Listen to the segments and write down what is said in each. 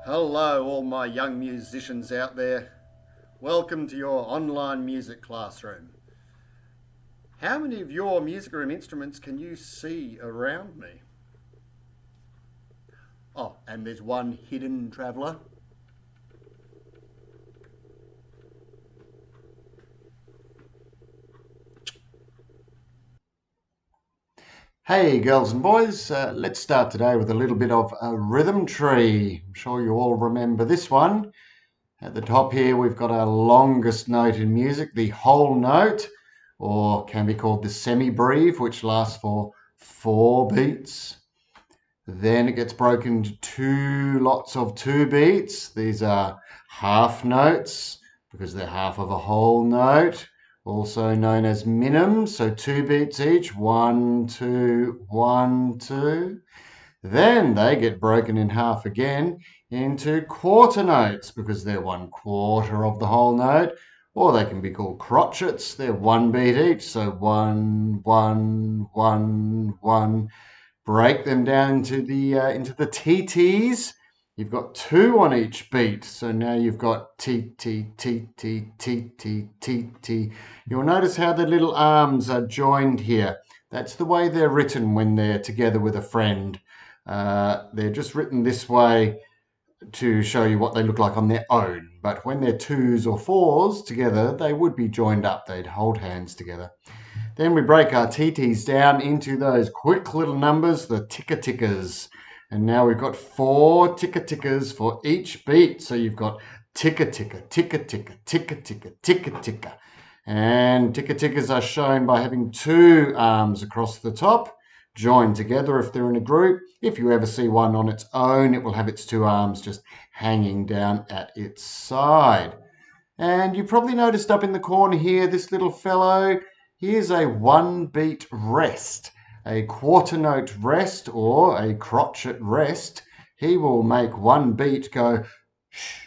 Hello, all my young musicians out there. Welcome to your online music classroom. How many of your music room instruments can you see around me? Oh, and there's one hidden traveller. Hey girls and boys, let's start today with a little bit of a rhythm tree. I'm sure you all remember this one. At the top here we've got our longest note in music, the whole note, or can be called the semi-breve, which lasts for 4 beats. Then it gets broken into two lots of 2 beats. These are half notes because they're half of a whole note, also known as minim. So 2 beats each, 1, 2, 1, 2. Then they get broken in half again into quarter notes because they're 1/4 of the whole note, or they can be called crotchets. They're 1 beat each, so 1, 1, 1, 1. Break them down into the TTs. You've got two on each beat, so now you've got T T T T T T T T. You'll notice how the little arms are joined here. That's the way they're written when they're together with a friend. They're just written this way to show you what they look like on their own. But when they're twos or fours together, they would be joined up. They'd hold hands together. Then we break our TTs down into those quick little numbers, the ticker tickers. And now we've got 4 ticker tickers for each beat. So you've got ticker ticker, ticker ticker, ticker ticker, ticker ticker. And ticker tickers are shown by having two arms across the top, joined together if they're in a group. If you ever see one on its own, it will have its two arms just hanging down at its side. And you probably noticed up in the corner here, this little fellow. Here's a 1 beat rest, a quarter note rest or a crotchet rest. He will make 1 beat go shh.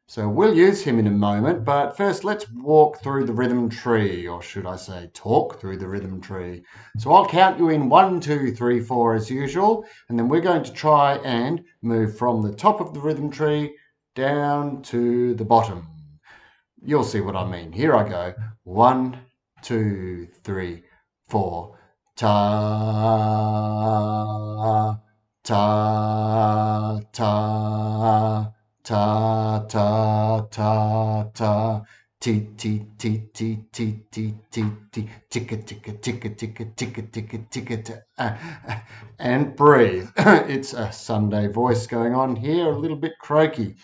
So we'll use him in a moment, but first let's walk through the rhythm tree, or should I say talk through the rhythm tree. So I'll count you in 1, 2, 3, 4 as usual, and then we're going to try and move from the top of the rhythm tree down to the bottom. You'll see what I mean. Here I go. 1, 2, 3, 4. Ta, ta, ta, ta, ta, ta, ta. T, T, T, T, T, T, T, T. Ticka, ticka, ticka, ticka, ticka, ticka, ticka, and breathe. It's a Sunday voice going on here, a little bit croaky.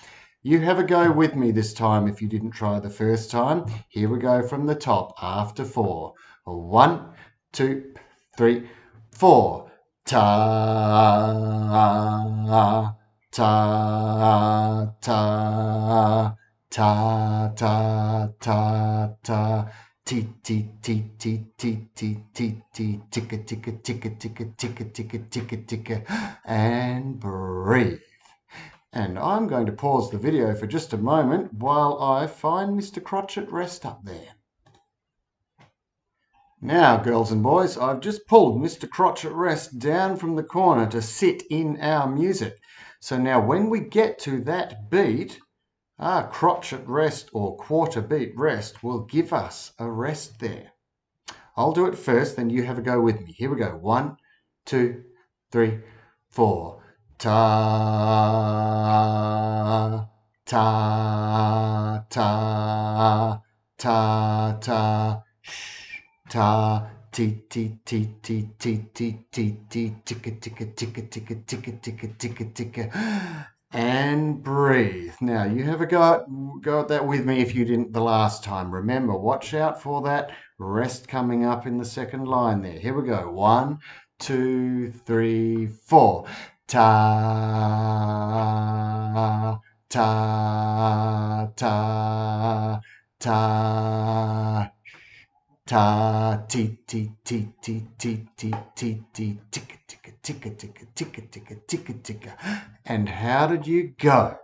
You have a go with me this time if you didn't try the first time. Here we go from the top after 4. 1, 2, 3, 4. Ta, ta, ta, ta, ta, ta, ta. T, T, T, T, T, T, T, T. Ticka, ticka, ticka, ticka, ticka, ticka, ticka, ticka. And breathe. And I'm going to pause the video for just a moment while I find Mr. Crotchet Rest up there. Now, girls and boys, I've just pulled Mr. Crotchet Rest down from the corner to sit in our music. So now when we get to that beat, our crotchet rest or quarter beat rest will give us a rest there. I'll do it first, then you have a go with me. Here we go. 1, 2, 3, 4. Ta, ta, ta, ta, ta, shh, ta, ti, ti, ti, ti, ti, ti, ti, ti, ticka, ticka, ticka, ticka, ticka, ticka, ticka, ticka, and breathe. Now, you have a go at that with me if you didn't the last time. Remember, watch out for that rest coming up in the second line there. Here we go. 1, 2, 3, 4. Ta, ta, ta, ta, ta, ti, ti, ti, ti, ti, ti, ti, ti, ticka, ticka, ticka, ticka, ticka, ticka, ticka, ticka. And how did you go?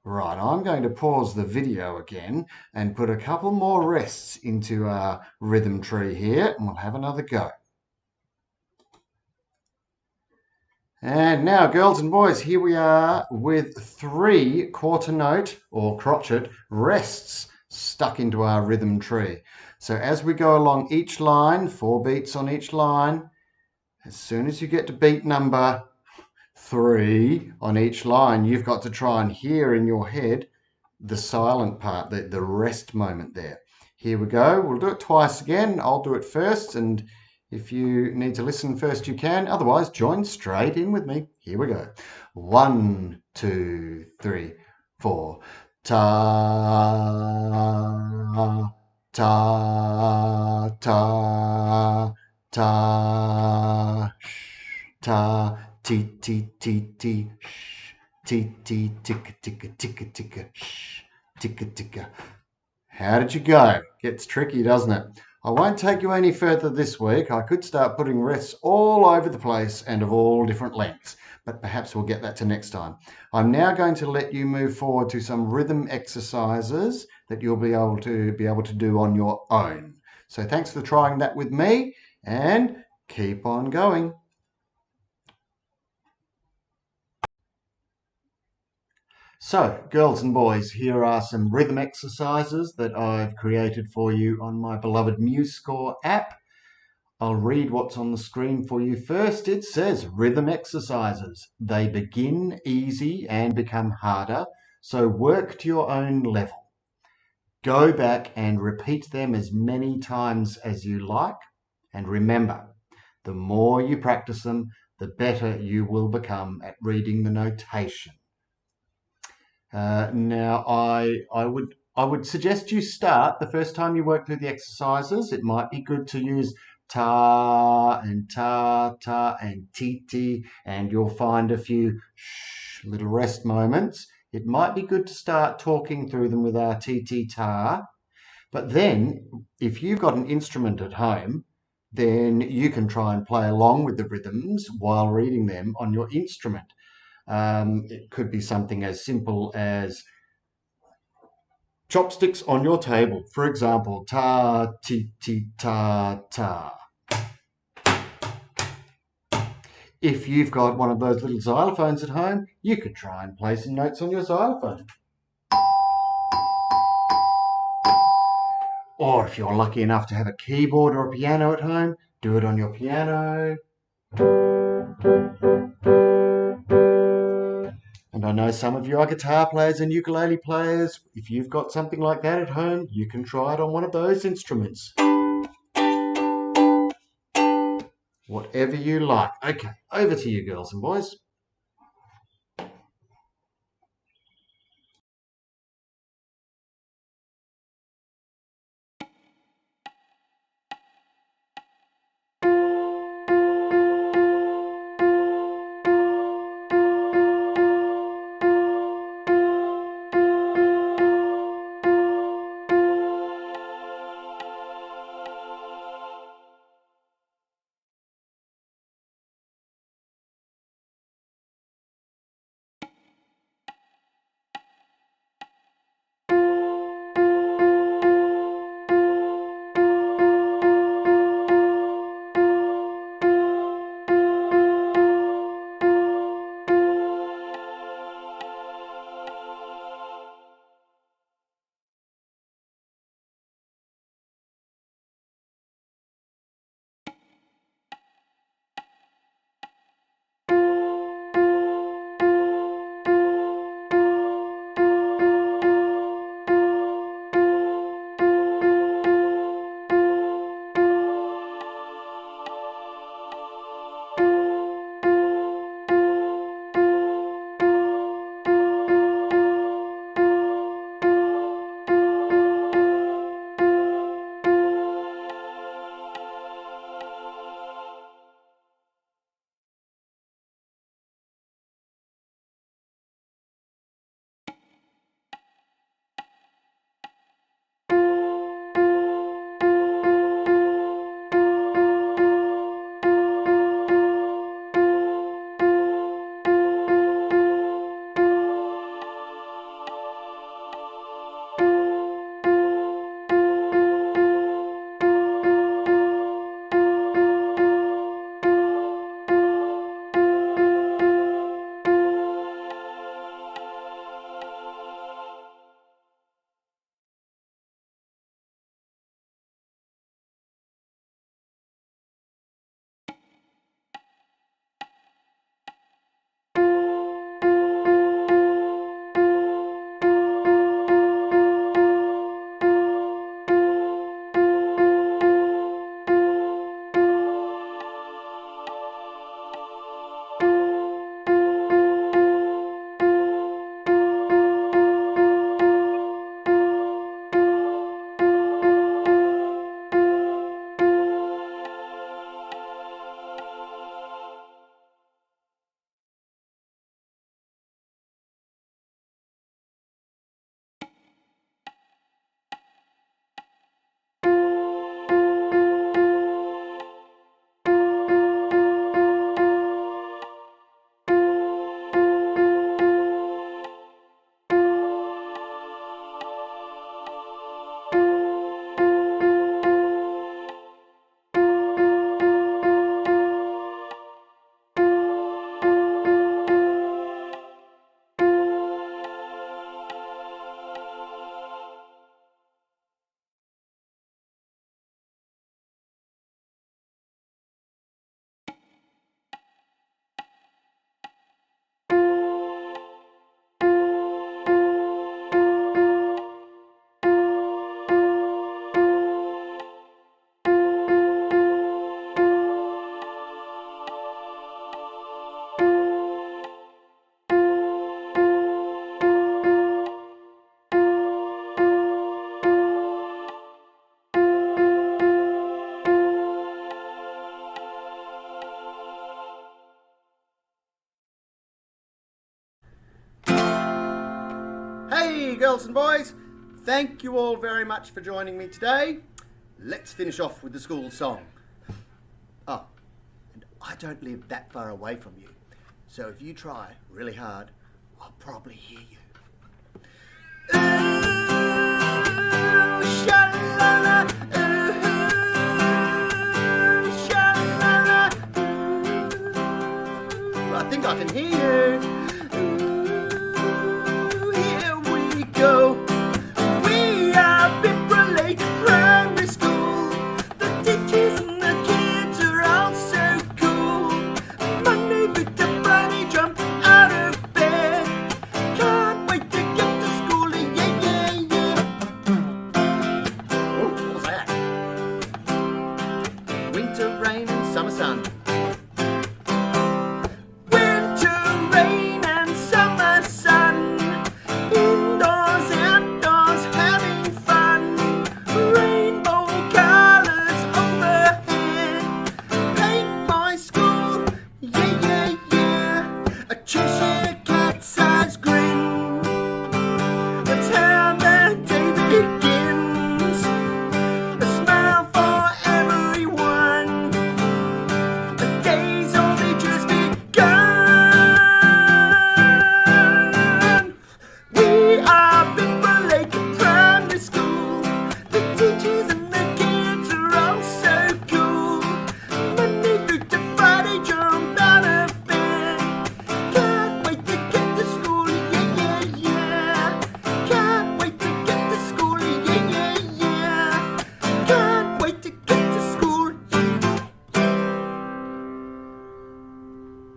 Right, I'm going to pause the video again and put a couple more rests into our rhythm tree here, and we'll have another go. And now, girls and boys, here we are with 3 quarter note or crotchet rests stuck into our rhythm tree. So as we go along each line, 4 beats on each line, as soon as you get to beat number 3 on each line, you've got to try and hear in your head the silent part, the rest moment there. Here we go. We'll do it twice again. I'll do it first, and if you need to listen first, you can. Otherwise, join straight in with me. Here we go. 1, 2, 3, 4. Ta, ta, ta, ta, ta, ti, ti, ti, ti, sh, ti, ti, ticka, ticka, ticka, ticka, sh, ticka, ticka. How did you go? Gets tricky, doesn't it? I won't take you any further this week. I could start putting rests all over the place and of all different lengths, but perhaps we'll get that to next time. I'm now going to let you move forward to some rhythm exercises that you'll be able to do on your own. So thanks for trying that with me, and keep on going. So, girls and boys, here are some rhythm exercises that I've created for you on my beloved MuseScore app. I'll read what's on the screen for you first. It says rhythm exercises. They begin easy and become harder, so work to your own level. Go back and repeat them as many times as you like. And remember, the more you practice them, the better you will become at reading the notation. Now, I would suggest you start the first time you work through the exercises. It might be good to use ta and ta and ti, and you'll find a few little rest moments. It might be good to start talking through them with our ti ta. But then, if you've got an instrument at home, then you can try and play along with the rhythms while reading them on your instrument. It could be something as simple as chopsticks on your table. For example, ta, ti, ti, ta, ta. If you've got one of those little xylophones at home, you could try and play some notes on your xylophone. Or if you're lucky enough to have a keyboard or a piano at home, do it on your piano. And I know some of you are guitar players and ukulele players. If you've got something like that at home, you can try it on one of those instruments. Whatever you like. Okay, over to you, girls and boys. girls and boys, thank you all very much for joining me today. Let's finish off with the school song. Oh, and I don't live that far away from you, so if you try really hard, I'll probably hear you. Ooh, sha-la-la, ooh, sha-la-la, ooh. I think I can hear you. Ooh, here we go. We are Pippa Lake Primary School. The teachers and the kids are all so cool. Monday to Friday, jump out of bed. Can't wait to get to school, yeah, yeah, yeah. Oh, what was that? Winter rain and summer sun. Winter rain and summer sun. Indoors, outdoors, having fun. Rainbow colours overhead. Paint my school, yeah, yeah, yeah. A Cheshire cat-sized grin. That's how the day begins. A smile for everyone. The day's only just begun. We are Pippa Lake Primary School. The teachers and the kids are all so cool. Monday through to Friday, jump out of bed. Can't wait to get to school, yeah, yeah, yeah. Can't wait to get to school, yeah, yeah, yeah. Can't wait to get to school.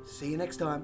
See you next time.